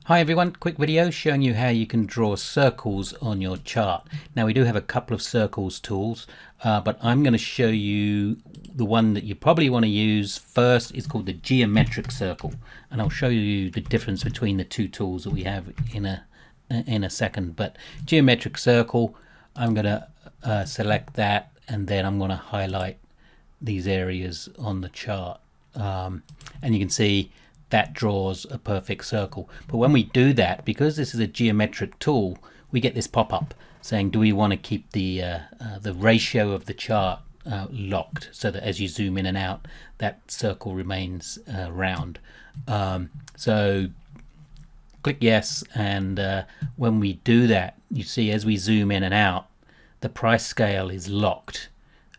Hi everyone, quick video showing you how you can draw circles on your chart. Now we do have a couple of circles tools, but I'm going to show you the one that you probably want to use first. It's called the geometric circle, and I'll show you the difference between the two tools that we have in a second. But geometric circle, I'm going to select that, and then I'm going to highlight these areas on the chart, and you can see that draws a perfect circle. But when we do that, because this is a geometric tool, we get this pop-up saying, do we want to keep the ratio of the chart locked, so that as you zoom in and out, that circle remains round. So click yes, and when we do that, you see as we zoom in and out, the price scale is locked.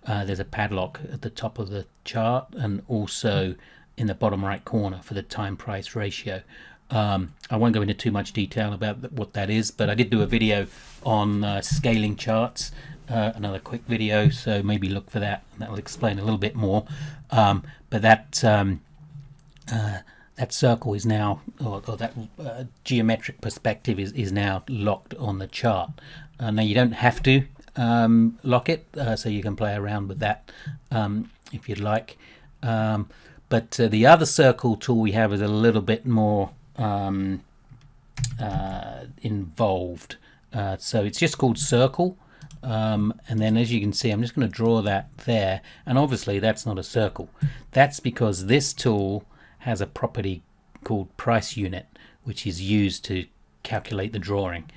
There's a padlock at the top of the chart, and also in the bottom right corner for the time price ratio. I won't go into too much detail about what that is, but I did do a video on scaling charts, another quick video, so maybe look for that, and that will explain a little bit more. But that circle is now, or that geometric perspective is now locked on the chart. Now you don't have to lock it, so you can play around with that if you'd like. But the other circle tool we have is a little bit more involved. So it's just called circle. And then as you can see, I'm just going to draw that there. And obviously that's not a circle. That's because this tool has a property called price unit, which is used to calculate the drawing.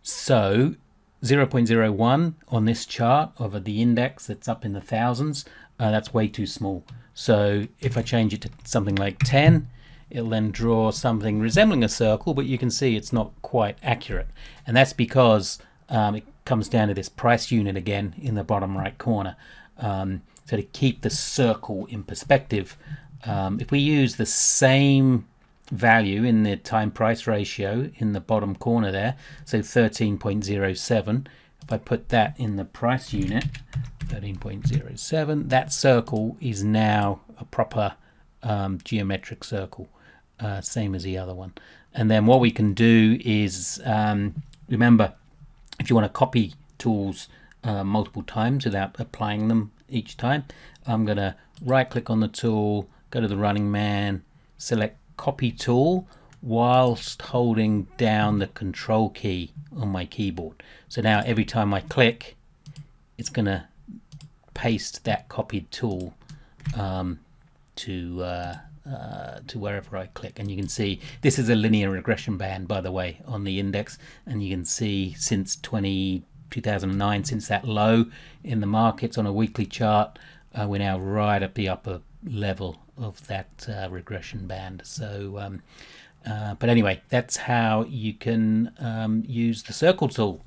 So 0.01 on this chart over the index that's up in the thousands, that's way too small. So if I change it to something like 10, it'll then draw something resembling a circle, but you can see it's not quite accurate. And that's because it comes down to this price unit again in the bottom right corner. So to keep the circle in perspective, if we use the same value in the time price ratio in the bottom corner there, so 13.07, if I put that in the price unit, 13.07, that circle is now a proper geometric circle, same as the other one. And then what we can do is, remember, if you want to copy tools multiple times without applying them each time, I'm going to right click on the tool, go to the running man, select copy tool whilst holding down the control key on my keyboard. So now every time I click, it's going to paste that copied tool to wherever I click. And you can see this is a linear regression band, by the way, on the index, and you can see since 2009, since that low in the markets on a weekly chart, we're now right at the upper level of that regression band. So but anyway, that's how you can use the circle tool.